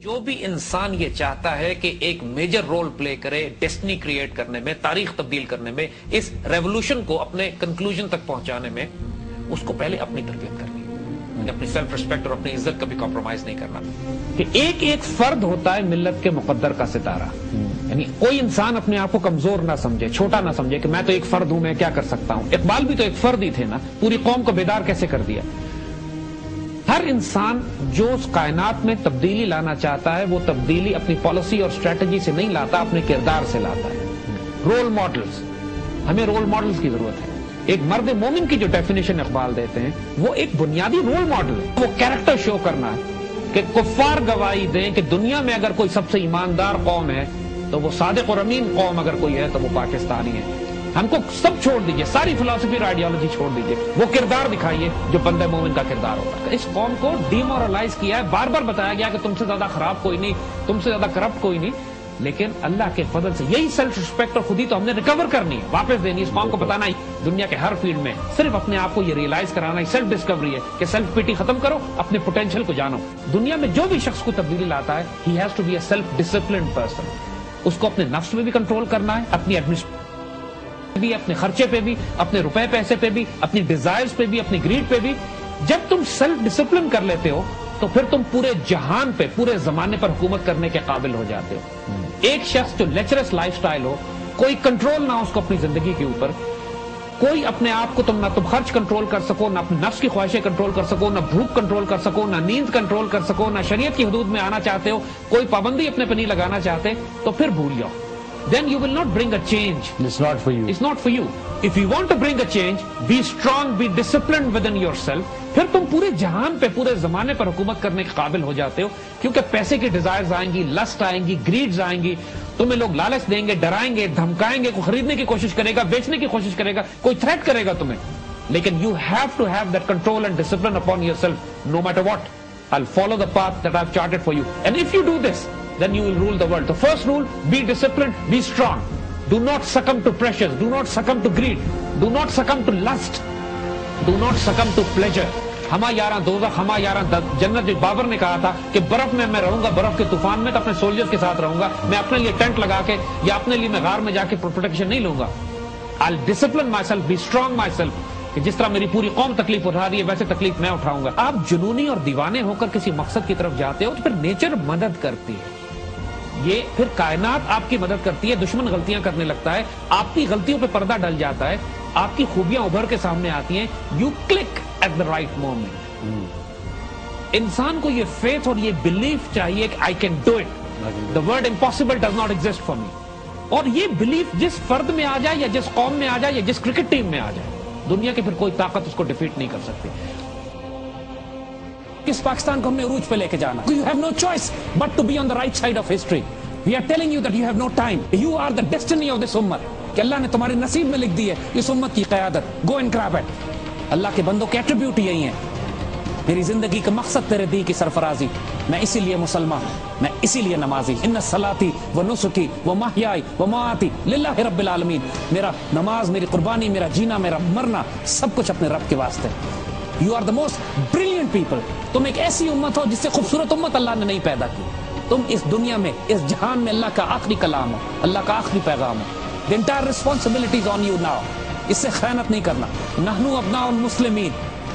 جو بھی انسان یہ چاہتا ہے کہ ایک میجر رول پلے کرے ڈیسٹنی کریٹ کرنے میں، تاریخ تبدیل کرنے میں، اس ریولوشن کو اپنے کنکلوژن تک پہنچانے میں، اس کو پہلے اپنی تربیت کرنی ہے، اپنی سیلف ریسپیکٹ اور اپنی عزت کا بھی کمپرومائز نہیں کرنا. کہ ایک ایک فرد ہوتا ہے ملت کے مقدر کا ستارہ. یعنی کوئی انسان اپنے آپ کو کمزور نہ سمجھے، چھوٹا نہ سمجھے کہ میں تو ایک فرد ہوں، میں کیا کر سکتا ہوں. اقبال بھی تو ایک فرد ہی تھے نا، پوری قوم کو بیدار کیسے کر دیا. ہر انسان جو اس کائنات میں تبدیلی لانا چاہتا ہے وہ تبدیلی اپنی پالیسی اور اسٹریٹجی سے نہیں لاتا، اپنے کردار سے لاتا ہے. رول ماڈلز، ہمیں رول ماڈلز کی ضرورت ہے. ایک مرد مومن کی جو ڈیفینیشن اقبال دیتے ہیں وہ ایک بنیادی رول ماڈل ہے. وہ کیریکٹر شو کرنا ہے کہ کفار گواہی دیں کہ دنیا میں اگر کوئی سب سے ایماندار قوم ہے تو وہ صادق اور امین قوم اگر کوئی ہے تو وہ پاکستانی ہے. ہم کو سب چھوڑ دیجئے، ساری فلسفی اور آئیڈیالوجی چھوڑ دیجئے، وہ کردار دکھائیے جو بندہ مومن کا کردار ہوتا ہے. اس قوم کو ڈیمورلائز کیا ہے، بار بار بتایا گیا کہ تم سے زیادہ خراب کوئی نہیں، تم سے زیادہ کرپٹ کوئی نہیں. لیکن اللہ کے فضل سے یہی سیلف ریسپیکٹ اور خود ہی تو ہم نے ریکور کرنی ہے، واپس دینی. اس قوم کو بتانا ہے دنیا کے ہر فیلڈ میں صرف اپنے آپ کو یہ ریئلائز کرانا ہے، سیلف ڈسکوری ہے کہ سیلف پیٹی ختم کرو، اپنے پوٹینشیل کو جانو. دنیا میں جو بھی شخص کو تبدیلی لاتا ہے he has to be a self disciplined person. اس کو اپنے نفس میں بھی کنٹرول کرنا ہے، اپنی ایڈمنسٹریشن بھی، اپنے خرچے پہ بھی، اپنے روپے پیسے پہ بھی، اپنی ڈیزائرز پہ بھی، اپنی گریڈ پہ بھی. جب تم سیلف ڈسپلن کر لیتے ہو تو پھر تم پورے جہان پہ، پورے زمانے پر حکومت کرنے کے قابل ہو جاتے ہو. ایک شخص جو لیچرس لائف سٹائل ہو، کوئی کنٹرول نہ ہو اس کو اپنی زندگی کے اوپر، کوئی اپنے آپ کو نہ تم خرچ کنٹرول کر سکو، نہ اپنے نفس کی خواہشیں کنٹرول کر سکو، نہ بھوک کنٹرول کر سکو، نہ نیند کنٹرول کر سکو، نہ شریعت کی حدود میں آنا چاہتے ہو، کوئی پابندی اپنے پہ نہیں لگانا چاہتے، تو پھر بھول جاؤ. Then you will not bring a change. It's not for you. It's not for you. If you want to bring a change, be strong, be disciplined within yourself. پھر تم پورے جہان پہ، پورے زمانے پر حکومت کرنے کے قابل ہو جاتے ہو، کیونکہ پیسے کی ڈیزائرز آئیں گی، لسٹ آئیں گی، گریڈز آئیں گی، تمہیں لوگ لالچ دیں گے، ڈرائیں گے، دھمکائیں گے، کوئی خریدنے کی کوشش کرے گا، بیچنے کی کوشش کرے گا، کوئی تھریٹ کرے گا تمہیں. لیکن you have to have that control and discipline upon yourself, no matter what. I'll follow the path that I've charted for you. And if you do this, then you will rule the world. The first rule, be disciplined, be strong. Do not succumb to pressures. Do not succumb to greed. Do not succumb to lust. Do not succumb to pleasure. ہما یاراں دوزخ، ہما یاراں جنت. جو بابر نے کہا تھا کہ برف میں میں رہوں گا، برف کے طوفان میں تو اپنے سولجرز کے ساتھ رہوں گا، میں اپنے لیے ٹینٹ لگا کے یا اپنے لیے میں غار میں جا کے پروٹیکشن نہیں لوں گا. I'll discipline myself, be strong myself. کہ جس طرح میری پوری قوم تکلیف اٹھا رہی ہے ویسے تکلیف میں اٹھاؤں گا. آپ جنونی اور دیوانے ہو کر کسی مقصد کی طرف جاتے ہو تو پھر نیچر مدد کرتی ہے، یہ پھر کائنات آپ کی مدد کرتی ہے. دشمن غلطیاں کرنے لگتا ہے، آپ کی غلطیوں پہ پردہ ڈل جاتا ہے، آپ کی خوبیاں ابھر کے سامنے آتی ہیں. You click at the right moment. انسان کو یہ فیتھ اور یہ بلیف چاہیے کہ I can do it. The word impossible does not exist for me. اور یہ بلیف جس فرد میں آ جائے یا جس قوم میں آ جائے یا جس کرکٹ ٹیم میں آ جائے، دنیا کی پھر کوئی طاقت اس کو ڈیفیٹ نہیں کر سکتی. اس پاکستان کو ہم نے عروج پہ لے کے جانا. You have no choice but to be on the right side of history. We are telling you that you have no time. You are the destiny of this ummah. کہ اللہ نے تمہارے نصیب میں لکھ دی ہے اس امت کی قیادت. Go and grab it. اللہ کے بندوں کے ایٹریبیوٹ یہی ہیں. میری زندگی کا مقصد تیرے دین کی سرفرازی. میں اسی لیے مسلمان، میں اسی لیے نمازی. ان صلاتی و نسکی و محیائی و مماتی للہ رب العالمین. میرا نماز، میری قربانی، میرا جینا، میرا مرنا، سب کچھ اپنے رب کے واسطے. You are the most brilliant people. تم ایک ایسی امت ہو جس سے خوبصورت امت اللہ نے نہیں پیدا کی. تم اس دنیا میں، اس جہان میں اللہ کا آخری کلام ہو، اللہ کا آخری پیغام ہو. The entire responsibility is on you now. اس سے خیانت نہیں کرنا. نحن ابناء المسلمین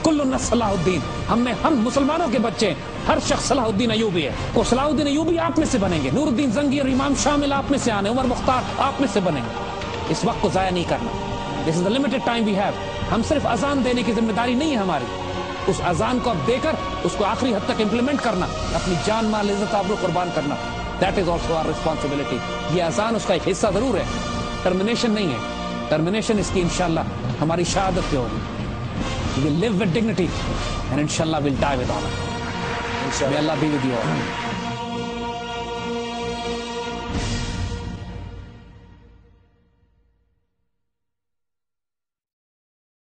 کلنا صلاح الدین. ہم مسلمانوں کے بچے ہیں. ہر شخص صلاح الدین ایوبی ہے. وہ صلاح الدین ایوبی آپ میں سے بنیں گے. نور الدین زنگی اور امام شامل آپ میں سے آنے، عمر مختار آپ میں سے بنیں گے. اس وقت کو ضائع نہیں کرنا. This is the limited time we have. ہم صرف اذان دینے کی ذمہ داری نہیں ہے ہماری. اس اذان کو اب دے کر اس کو آخری حد تک امپلیمنٹ کرنا، اپنی جان مال عزت آبرو قربان کرنا. That is also our responsibility. یہ اذان اس کا ایک حصہ ضرور ہے، ٹرمینیشن نہیں ہے. ٹرمینیشن اس کی انشاءاللہ ہماری شہادت پہ ہوگی. We will live with dignity and inshallah we'll die with honor. May Allah be with you all.